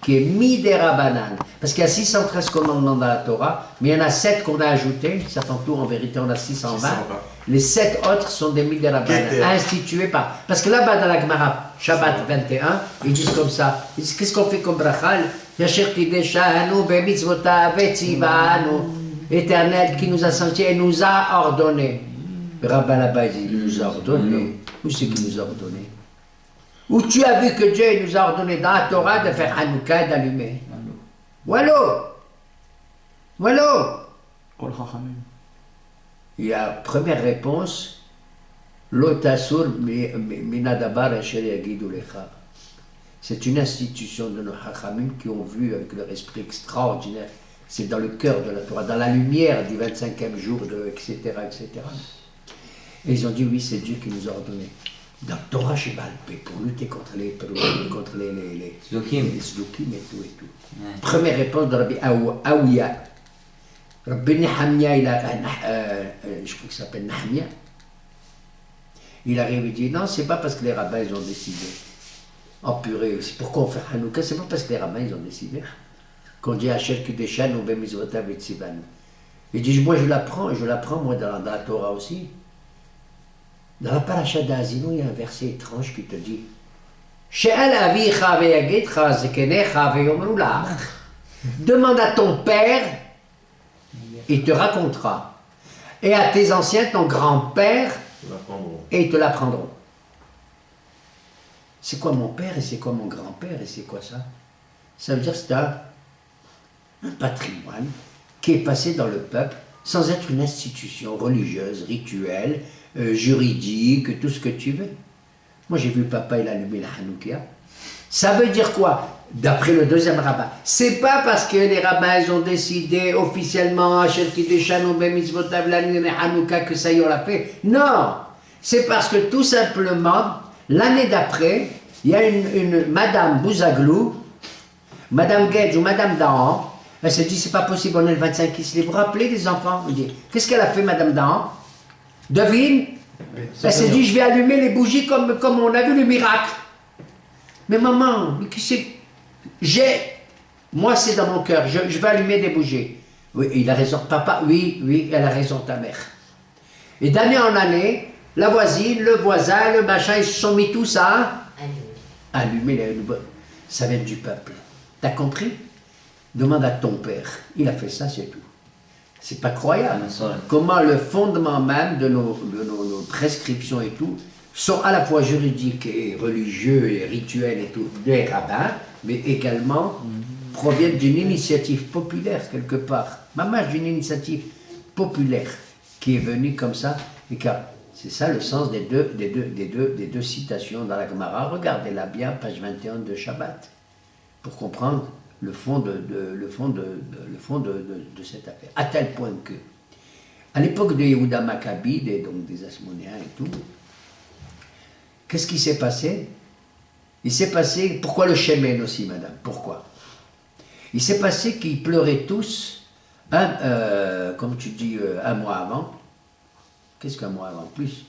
qui est Midera Banan. Parce qu'il y a 613 commandements dans la Torah, mais il y en a 7 qu'on a ajoutés. Ça fait en tout, en vérité, on a 620. 620. Les 7 autres sont des Midera Banan, institués par. Parce que là-bas, dans la Gemara, Shabbat 21, ils disent comme ça. Ils disent qu'est-ce qu'on fait comme brachal? Yasher Kideshanu, Bemitzvotav, Etzivanu. Éternel qui nous a sanctifiés et nous a ordonné. Le rabbin là-bas, il nous a ordonné. Où c'est qu'il nous a ordonné? Où tu as vu que Dieu nous a ordonné dans la Torah de faire Hanouka et d'allumer? Wallo! Il y a première réponse, Lotasur minadabar asher yagidu lecha. C'est une institution de nos Hachamim qui ont vu avec leur esprit extraordinaire. C'est dans le cœur de la Torah, dans la lumière du 25e jour, etc., etc. Et ils ont dit oui, c'est Dieu qui nous a ordonné. Dans Torah chez Balpé, pour lutter contre les Zdokim et tout. Ouais. Première réponse de Rabbi Aouya. Rabbi Nehemia, je crois qu'il s'appelle Nehemia. Il arrive et dit non, c'est pas parce que les rabbins ils ont décidé. Oh purée, c'est pourquoi on fait Hanouka? C'est pas parce que les rabbins ils ont décidé. Qu'on dit Asher Kideshan ou Bemizvotav et Tzivan. Il dit moi je l'apprends moi dans la Torah aussi. Dans la paracha d'Azino, il y a un verset étrange qui te dit demande à ton père, il te racontera. Et à tes anciens, ton grand-père, et ils te l'apprendront. C'est quoi mon père et c'est quoi mon grand-père et c'est quoi ça? Ça veut dire que c'est un patrimoine qui est passé dans le peuple sans être une institution religieuse, rituelle, juridique, tout ce que tu veux. Moi j'ai vu papa il allumer la Hanoukia. Ça veut dire quoi? D'après le deuxième rabbin, c'est pas parce que les rabbins ils ont décidé officiellement Asher Kideshan ou Bemitzvotav l'année Hanouka que ça y est on l'a fait. Non, c'est parce que tout simplement l'année d'après il y a une Madame Bouzaglou, Madame Gedge ou Madame Dahan. Elle s'est dit c'est pas possible, on est le 25 qui se Vous vous rappelez les enfants? Qu'est-ce qu'elle a fait Madame Dahan? Devine, elle s'est dit je vais allumer les bougies comme on a vu le miracle. Mais maman, mais qui c'est? Moi c'est dans mon cœur, je vais allumer des bougies. Oui, il a raison, papa, oui, elle a raison ta mère. Et d'année en année, la voisine, le voisin, le machin, ils se sont mis tous à allumer les... Ça vient du peuple. T'as compris? Demande à ton père, il a fait ça, c'est tout. C'est pas croyable. Comment le fondement même de nos prescriptions et tout sont à la fois juridiques et religieux et rituels et tout des rabbins, mais également proviennent d'une initiative populaire quelque part. Maman, d'une initiative populaire qui est venue comme ça et qui a C'est ça le sens des deux citations dans la Gemara. Regardez-la bien, page 21 de Shabbat, pour comprendre le fond de cette affaire. À tel point que, à l'époque de Yehuda Maccabi, donc des Asmonéens et tout, qu'est-ce qui s'est passé? Il s'est passé, pourquoi le Shemen aussi, madame? Pourquoi? Il s'est passé qu'ils pleuraient tous, comme tu dis, un mois avant. Qu'est-ce qu'un mois avant? Plus.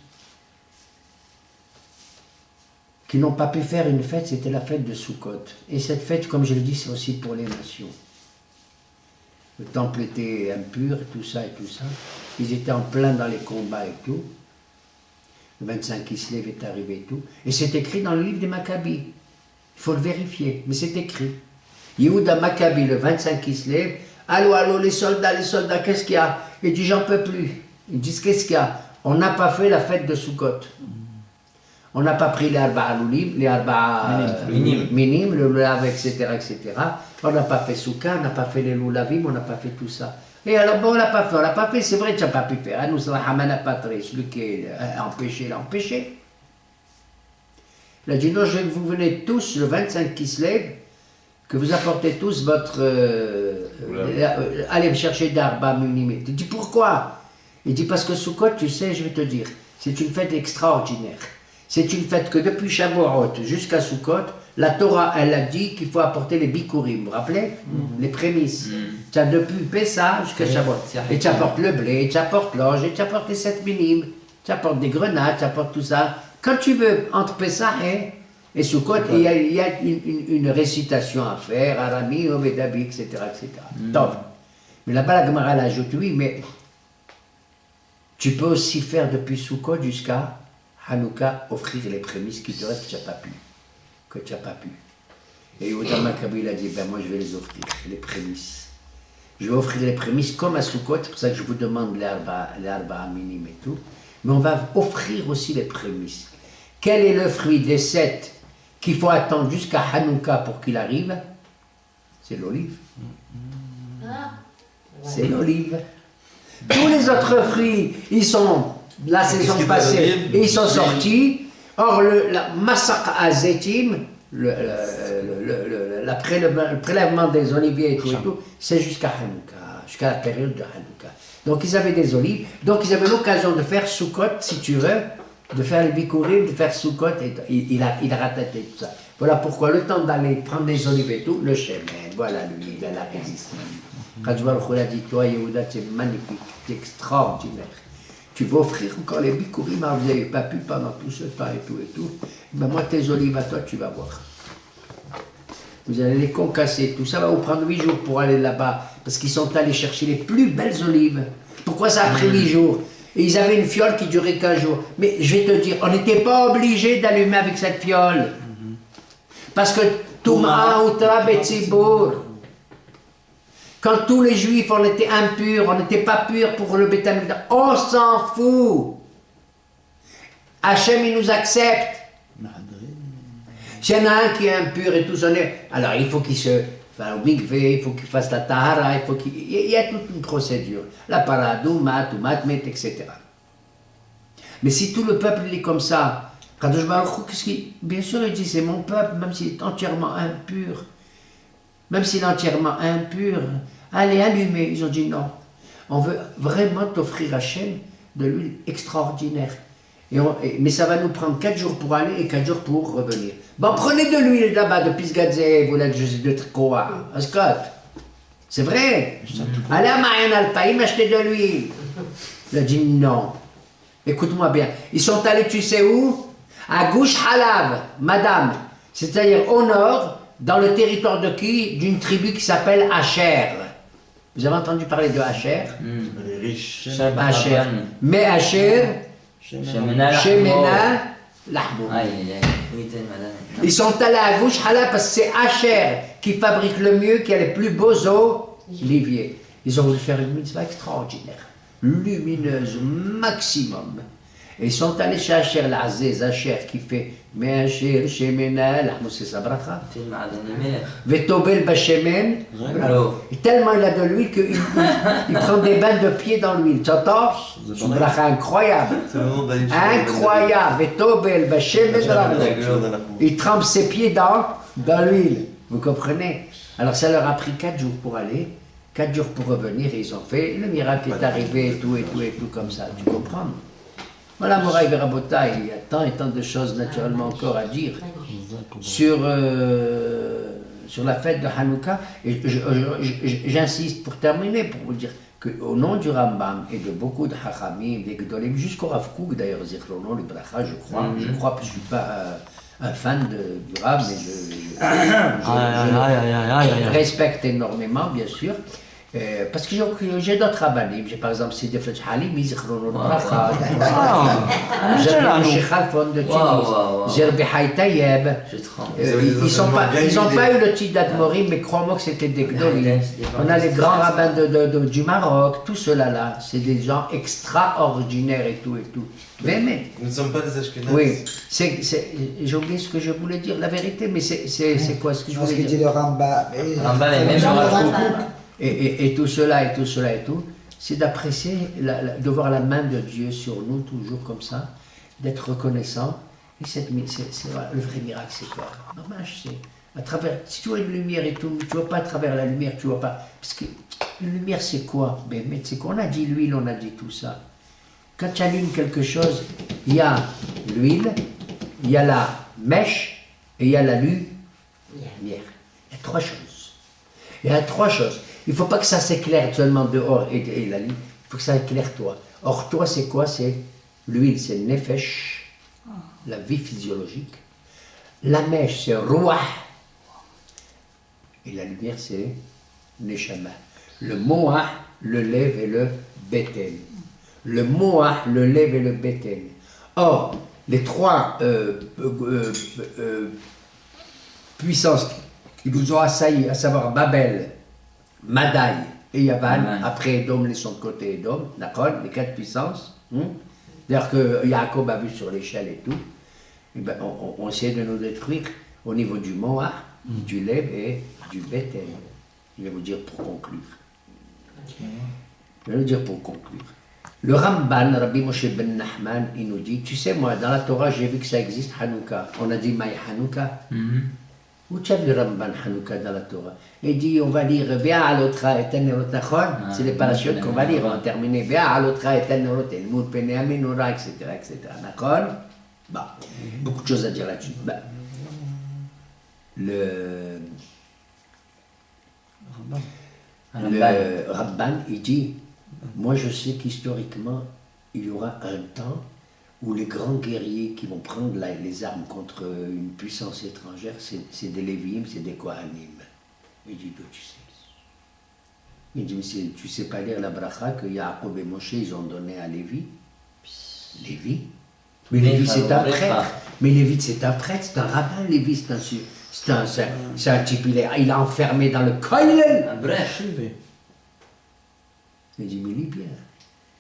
Qui n'ont pas pu faire une fête, c'était la fête de Sukkot. Et cette fête, comme je le dis, c'est aussi pour les nations. Le temple était impur, et tout ça. Ils étaient en plein dans les combats et tout. Le 25 Kislev est arrivé et tout. Et c'est écrit dans le livre des Maccabis. Il faut le vérifier, mais c'est écrit. Yehuda Maccabi, le 25 Kislev, allô, les soldats, qu'est-ce qu'il y a? Il dit, j'en peux plus. Ils disent, qu'est-ce qu'il y a? On n'a pas fait la fête de Sukkot. On n'a pas pris les arba'a loulim, les arba'a minim, le lulav, etc. On n'a pas fait Souka, on n'a pas fait les loulavim, on n'a pas fait tout ça. Et alors, bon, on l'a pas fait, c'est vrai que tu n'as pas pu faire. Nous, Hamana Patre, celui qui est empêché, l'a empêché. Il a dit, non, vous venez tous le 25 Kislev, que vous apportez tous votre... allez me chercher d'arba'a minim. Il dit, pourquoi? Il dit, parce que Sukkot, tu sais, je vais te dire, c'est une fête extraordinaire. C'est une fête que depuis Shavuot jusqu'à Sukkot, la Torah, elle a dit qu'il faut apporter les bikurim, vous vous rappelez? Les prémices. Tu as depuis Pessah jusqu'à Shavuot. Et tu apportes le blé, tu apportes l'orge, et tu apportes les 7 minimes, tu apportes des grenades, tu apportes tout ça. Quand tu veux, entre Pessah et Sukkot, il y a une récitation à faire, Arami, Omedabi, etc. Donc, mais là-bas, la Gemara ajoute, oui, mais tu peux aussi faire depuis Sukkot jusqu'à Hanouka, offrir les prémices qui te restent que tu n'as pas pu. Et Yehuda Maccabi, il a dit, ben moi je vais les offrir, les prémices. Je vais offrir les prémices comme à Sukkot, c'est pour ça que je vous demande les arba'a minim et tout. Mais on va offrir aussi les prémices. Quel est le fruit des 7 qu'il faut attendre jusqu'à Hanouka pour qu'il arrive? C'est l'olive. C'est l'olive. Tous les autres fruits, ils sont la saison passée et ils sont sortis. Or, la massacre à Zétim, le prélèvement des oliviers et tout, c'est jusqu'à Hanouka, jusqu'à la période de Hanouka. Donc, ils avaient des olives. Donc, ils avaient l'occasion de faire Sukkot, si tu veux, de faire les bikurim, de faire Sukkot. Et il a rattaté tout ça. Voilà pourquoi le temps d'aller prendre les olives et tout, le Shemen, voilà lui, il a la résistance. Kadjouar a dit, toi, Yehuda, tu es magnifique, tu es extraordinaire. Tu vas offrir encore les bikurim, vous n'avez pas pu pendant tout ce temps et tout. Ben moi, tes olives à toi, tu vas voir. Vous allez les concasser, tout ça va vous prendre 8 jours pour aller là-bas, parce qu'ils sont allés chercher les plus belles olives. Pourquoi ça a pris 8 jours? Et ils avaient une fiole qui durait 15 jours. Mais je vais te dire, on n'était pas obligé d'allumer avec cette fiole. Parce que Touma Outra Betzibur. Quand tous les juifs, on était impurs, on n'était pas purs pour le Beth Amikdash, on s'en fout. Hachem, il nous accepte. S'il y en a un qui est impur et tout ça, alors il faut qu'il se fasse au mikvé, il faut qu'il fasse la tahara, il y a toute une procédure. La paradouma, matmet, etc. Mais si tout le peuple est comme ça, Kadosh Baruch Hu, bien sûr, il dit c'est mon peuple, même s'il est entièrement impur. Même s'il est entièrement impur, allez, allumez. Ils ont dit non. On veut vraiment t'offrir Hachem de l'huile extraordinaire. Mais ça va nous prendre 4 jours pour aller et 4 jours pour revenir. Bon, prenez de l'huile là-bas, de Pisgadze, vous l'êtes juste de Trikoa, à Scott. C'est vrai. Allez à Marianne Alpaïm, achetez de l'huile. Il a dit non. Écoute-moi bien. Ils sont allés, tu sais où? À Gush Halav, madame. C'est-à-dire au nord, dans le territoire de qui? D'une tribu qui s'appelle Asher. Vous avez entendu parler de Asher? Les riches. Asher. Mais Asher, Shemena, Lahmo. Ils sont allés à Gush Halav parce que c'est Asher qui fabrique le mieux, qui a les plus beaux oliviers. Ils ont voulu faire une mitzvah extraordinaire, lumineuse, maximum. Et ils sont allés chez Hacher l'Azé, Zacher, qui fait Mehacher, Shemena, c'est sa bracha. Vetobel Bachemen. Et tellement il a de l'huile qu'il prend des bains de pied dans l'huile. Tu entends? C'est une bracha incroyable. Incroyable. Vetobel Bachemen. Il trempe ses pieds dans l'huile. Vous comprenez? Alors ça leur a pris 4 jours pour aller, 4 jours pour revenir, et ils ont fait, le miracle est arrivé, et tout, comme ça, tu comprends? Voilà, Moraï Verabota, il y a tant et tant de choses naturellement encore à dire sur la fête de Hanouka, et j'insiste pour terminer, pour vous dire qu'au nom du Rambam et de beaucoup de Hachamim, des Gdolim, jusqu'au Rav Kook d'ailleurs, Zichrono, le Bracha, je crois, parce que je ne suis pas un fan du Rav, mais je respecte énormément, bien sûr, parce que j'ai d'autres rabbinim. J'ai par exemple Sidi Fletch Halim, Zichrono Bracha, j'ai Moshe Khalfon de Tunis, j'ai Rabbi Hay Tayeb. Ils n'ont pas eu le titre d'Admorim, mais crois-moi que c'était des Gdolim. On a les grands rabbins du Maroc, tout cela là, c'est des gens extraordinaires et tout. Mais, nous ne sommes pas des Ashkénazes. Oui, j'ai oublié ce que je voulais dire, la vérité, mais c'est quoi ce que je voulais dire? Ce que dit le Rambam. Et tout cela, c'est d'apprécier, de voir la main de Dieu sur nous, toujours comme ça, d'être reconnaissant. Et le vrai miracle, c'est quoi? Dommage, c'est à travers, si tu vois une lumière et tout, tu ne vois pas à travers la lumière, tu vois pas. Parce que une lumière, c'est quoi? Mais c'est qu'on a dit l'huile, on a dit tout ça. Quand tu allumes quelque chose, il y a l'huile, il y a la mèche et il y a la lumière. Il y a 3 choses. Il y a 3 choses. Il ne faut pas que ça s'éclaire seulement dehors et la lumière. Il faut que ça éclaire toi. Or, toi, c'est quoi? C'est l'huile, c'est le nefesh, la vie physiologique. La mèche, c'est ruah. Et la lumière, c'est neshama. Le moah, le lève et le beten. Le moah, le lève et le beten. Or, les 3 puissances qui nous ont assaillis, à savoir Babel, Madaï et Yavan, après Edom, laissons de côté Edom, d'accord, les 4 puissances. D'ailleurs que Jacob a vu sur l'échelle et tout, et ben, on essaie de nous détruire au niveau du moah, du lève et du beten. Je vais vous dire pour conclure. Le Ramban, Rabbi Moshe ben Nachman, il nous dit, tu sais moi, dans la Torah, j'ai vu que ça existe, Hanouka. On a dit Maï Hanouka. Où tu as vu Ramban Hanouka dans la Torah? Il dit, on va lire Béa Alotra et Tenerotachon. C'est les parachutes qu'on va lire. On va terminer Béa Alotra et Tenerot, El Moud Pene Aminora, etc. D'accord? Bon, beaucoup de choses à dire là-dessus. Le Ramban, il dit, moi je sais qu'historiquement, il y aura un temps où les grands guerriers qui vont prendre les armes contre une puissance étrangère, c'est des Lévi'im, c'est des Kohanim. Il dit, tu sais. Il dit, mais tu sais pas lire la bracha que Yaakov et Moshe, ils ont donné à Lévi? Lévi? Mais Lévi, c'est un prêtre. Mais Lévi, c'est un prêtre, c'est un rabbin, Lévi, c'est un type, il est enfermé dans le kollel. Un bref. Il dit, mais lis bien.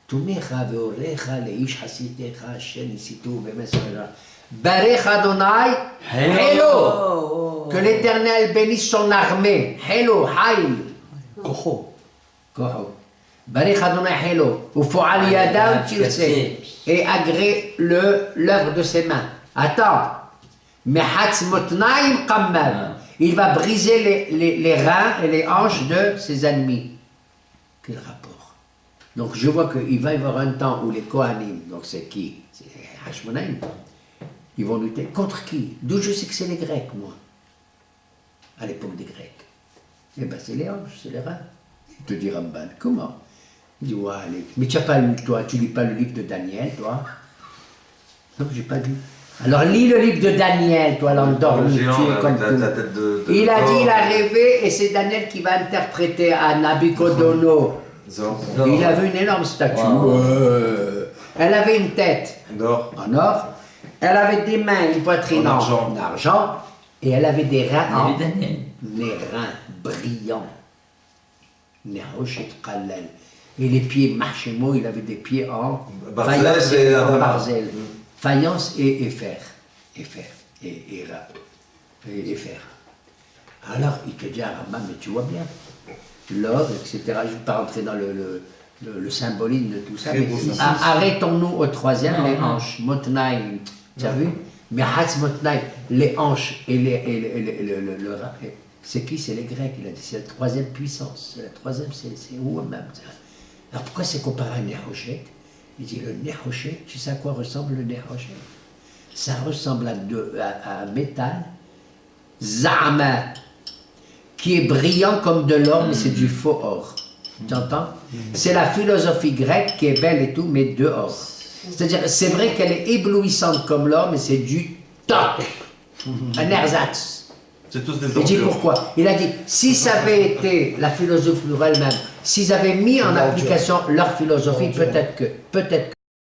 Tunecha veorecha leish hasitecha Hashem isitu v'mesra. Barech Adonai, Hello. Que l'Éternel bénisse son armée. Hello, Haïl. Koho. Barech Adonai, Hello. Ufo'al yadav tirse. Et agrée l'œuvre de ses mains. Attends. Mehatz motnaim qammam. Il va briser les reins et les hanches de ses ennemis. Quel rapport? Donc je vois qu'il va y avoir un temps où les Kohanim, donc c'est qui? C'est Hashmonaïm. Ils vont lutter contre qui? D'où je sais que c'est les Grecs, moi. À l'époque des Grecs. Eh bien c'est les hanches, c'est les reins. Il te dit Ramban, comment? Il dit, ouais, mais tu n'as pas lu, toi, tu lis pas le livre de Daniel, toi? Non, j'ai pas lu. Alors lis le livre de Daniel, toi, l'endormi, tu es comme tout. Il a dit, il a rêvé, et c'est Daniel qui va interpréter à Nabucodonosor. Il avait une énorme statue. Elle avait une tête en or. Elle avait des mains, une poitrine en argent. Et elle avait des reins brillants. Et les pieds, Machemo, il avait des pieds en Barzel faïence et en adamant. barzel. Faïence et fer. Et fer. Et fer. Alors, il te dit à Rambam, mais tu vois bien, l'or, etc. Je ne vais pas rentrer dans le symbolisme de tout ça, Très mais beau, ça. arrêtons-nous au troisième, les hanches. Motnaïm, tu as vu? Mais Hatz Motnaïm, les hanches et le rat, c'est qui? C'est les Grecs, il a dit, c'est la troisième puissance. C'est la troisième, c'est où même? Alors pourquoi c'est comparé à un Nehoshet? Il dit, le Nehoshet, tu sais à quoi ressemble le Nehoshet? Ça ressemble à un métal, Zama, qui est brillant comme de l'or, mais c'est du faux or. Tu entends? C'est la philosophie grecque qui est belle et tout, mais de or. C'est-à-dire, c'est vrai qu'elle est éblouissante comme l'or, mais c'est du top. Un ersatz. C'est tous des Il dit ordures. pourquoi? Il a dit, si ça avait été la philosophie pour elle-même, s'ils avaient mis en application leur philosophie, peut-être